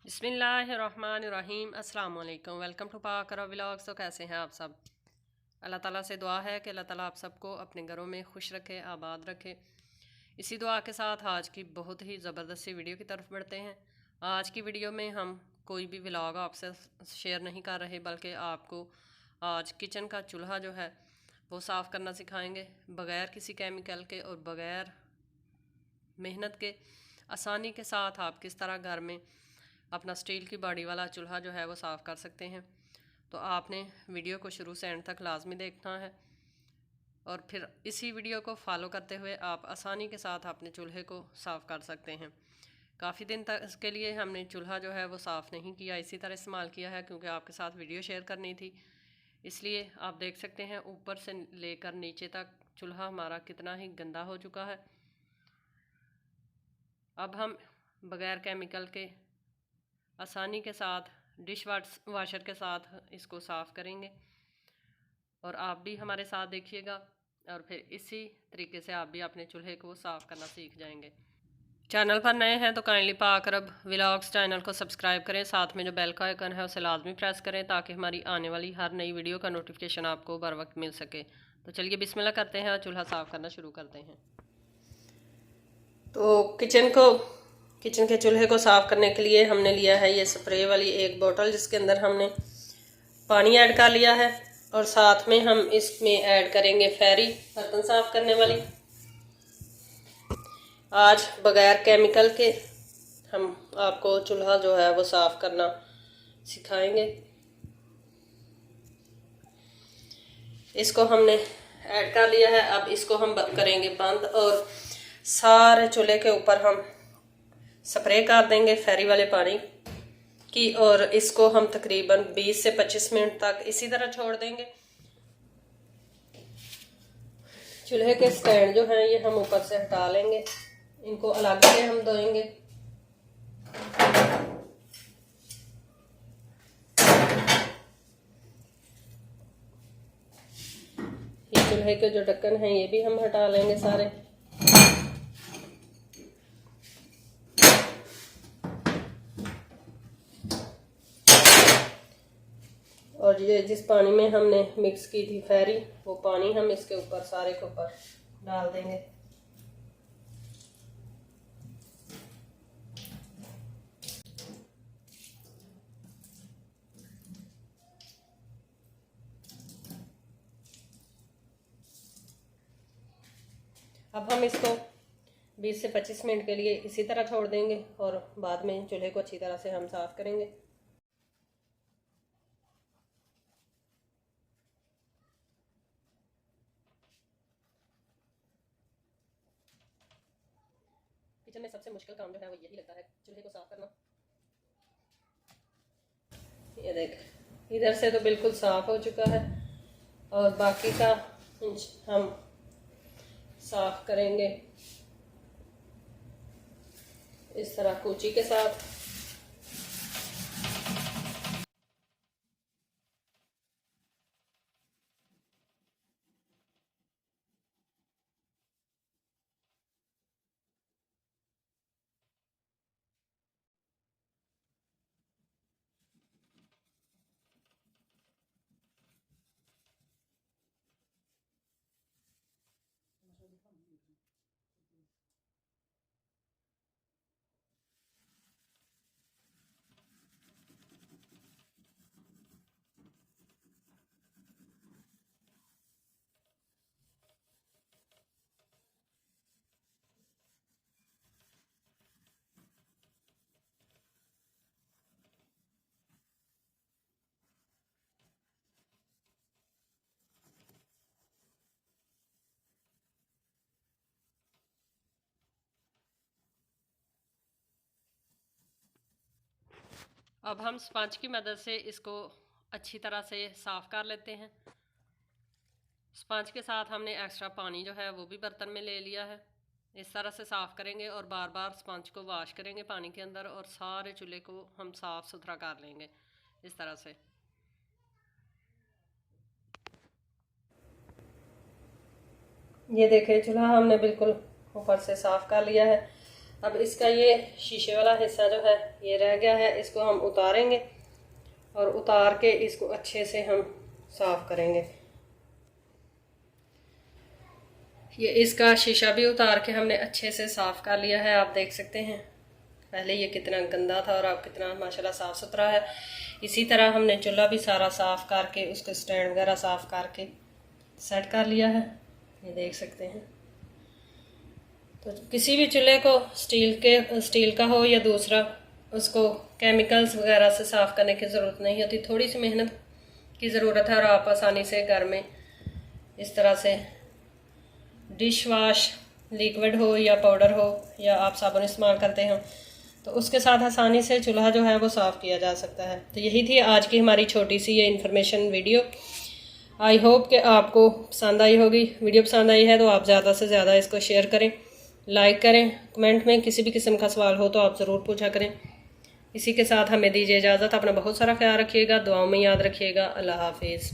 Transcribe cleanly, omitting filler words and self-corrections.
बिस्मिल्लाहिर्रहमानिर्रहीम। अस्सलाम वालेकुम। Welcome to Pakra vlogs. तो कैसे हैं आप सब? अल्लाह ताला से दुआ है कि अल्लाह ताला आप सबको अपने घरों में खुश रखे, आबाद रखे। इसी दुआ के साथ आज की बहुत ही ज़बरदस्त सी वीडियो की तरफ बढ़ते हैं। आज की वीडियो में हम कोई भी व्लॉग आपसे शेयर नहीं कर रहे, बल्कि आपको आज किचन का चूल्हा जो है वो साफ़ करना सिखाएंगे, बग़ैर किसी केमिकल के और बग़ैर मेहनत के आसानी के साथ आप किस तरह घर में अपना स्टील की बॉडी वाला चूल्हा जो है वो साफ़ कर सकते हैं। तो आपने वीडियो को शुरू से एंड तक लाजमी देखना है और फिर इसी वीडियो को फॉलो करते हुए आप आसानी के साथ अपने चूल्हे को साफ़ कर सकते हैं। काफ़ी दिन तक के लिए हमने चूल्हा जो है वो साफ़ नहीं किया, इसी तरह इस्तेमाल किया है क्योंकि आपके साथ वीडियो शेयर करनी थी। इसलिए आप देख सकते हैं ऊपर से लेकर नीचे तक चूल्हा हमारा कितना ही गंदा हो चुका है। अब हम बग़ैर केमिकल के आसानी के साथ डिश वाशर के साथ इसको साफ़ करेंगे और आप भी हमारे साथ देखिएगा और फिर इसी तरीके से आप भी अपने चूल्हे को साफ़ करना सीख जाएंगे। चैनल पर नए हैं तो काइंडली पाकरब व्लॉग्स चैनल को सब्सक्राइब करें, साथ में जो बेल का आइकन है उसे लाजमी प्रेस करें ताकि हमारी आने वाली हर नई वीडियो का नोटिफिकेशन आपको बर वक्त मिल सके। तो चलिए बिस्मिल्लाह करते हैं और चूल्हा साफ़ करना शुरू करते हैं। तो किचन के चूल्हे को साफ़ करने के लिए हमने लिया है ये स्प्रे वाली एक बोतल, जिसके अंदर हमने पानी ऐड कर लिया है और साथ में हम इसमें ऐड करेंगे फेरी बर्तन साफ़ करने वाली। आज बग़ैर केमिकल के हम आपको चूल्हा जो है वो साफ़ करना सिखाएंगे। इसको हमने ऐड कर लिया है। अब इसको हम करेंगे बंद और सारे चूल्हे के ऊपर हम स्प्रे कर देंगे फेरी वाले पानी की और इसको हम तकरीबन 20 से 25 मिनट तक इसी तरह छोड़ देंगे। चूल्हे के स्टैंड जो हैं ये हम ऊपर से हटा लेंगे, इनको अलग से हम धोएंगे। ये चूल्हे के जो ढक्कन हैं ये भी हम हटा लेंगे सारे। और ये जिस पानी में हमने मिक्स की थी फेरी, वो पानी हम इसके ऊपर सारे के ऊपर डाल देंगे। अब हम इसको 20 से 25 मिनट के लिए इसी तरह छोड़ देंगे और बाद में चूल्हे को अच्छी तरह से हम साफ़ करेंगे। किचन में सबसे मुश्किल काम जो है वो यही लगता है, चूल्हे को साफ़ करना। ये देख, इधर से तो बिल्कुल साफ़ हो चुका है और बाकी का हम साफ़ करेंगे इस तरह कूची के साथ। अब हम स्पंज की मदद से इसको अच्छी तरह से साफ़ कर लेते हैं। स्पंज के साथ हमने एक्स्ट्रा पानी जो है वो भी बर्तन में ले लिया है। इस तरह से साफ़ करेंगे और बार बार स्पंज को वॉश करेंगे पानी के अंदर और सारे चूल्हे को हम साफ़ सुथरा कर लेंगे इस तरह से। ये देखें चूल्हा हमने बिल्कुल ऊपर से साफ़ कर लिया है। अब इसका ये शीशे वाला हिस्सा जो है ये रह गया है, इसको हम उतारेंगे और उतार के इसको अच्छे से हम साफ़ करेंगे। ये इसका शीशा भी उतार के हमने अच्छे से साफ़ कर लिया है। आप देख सकते हैं पहले ये कितना गंदा था और अब कितना माशाल्लाह साफ़ सुथरा है। इसी तरह हमने चूल्हा भी सारा साफ़ करके उसको स्टैंड वगैरह साफ़ करके सेट कर लिया है, ये देख सकते हैं। तो किसी भी चूल्हे को स्टील का हो या दूसरा, उसको केमिकल्स वगैरह से साफ़ करने की ज़रूरत नहीं होती, थोड़ी सी मेहनत की ज़रूरत है और आप आसानी से घर में इस तरह से डिश वाश लिक्विड हो या पाउडर हो या आप साबुन इस्तेमाल करते हो तो उसके साथ आसानी से चूल्हा जो है वो साफ़ किया जा सकता है। तो यही थी आज की हमारी छोटी सी ये इन्फॉर्मेशन वीडियो। आई होप कि आपको पसंद आई होगी। वीडियो पसंद आई है तो आप ज़्यादा से ज़्यादा इसको शेयर करें, लाइक करें। कमेंट में किसी भी किस्म का सवाल हो तो आप ज़रूर पूछा करें। इसी के साथ हमें दीजिए इजाज़त। अपना बहुत सारा ख्याल रखिएगा, दुआओं में याद रखिएगा। अल्लाह हाफिज़।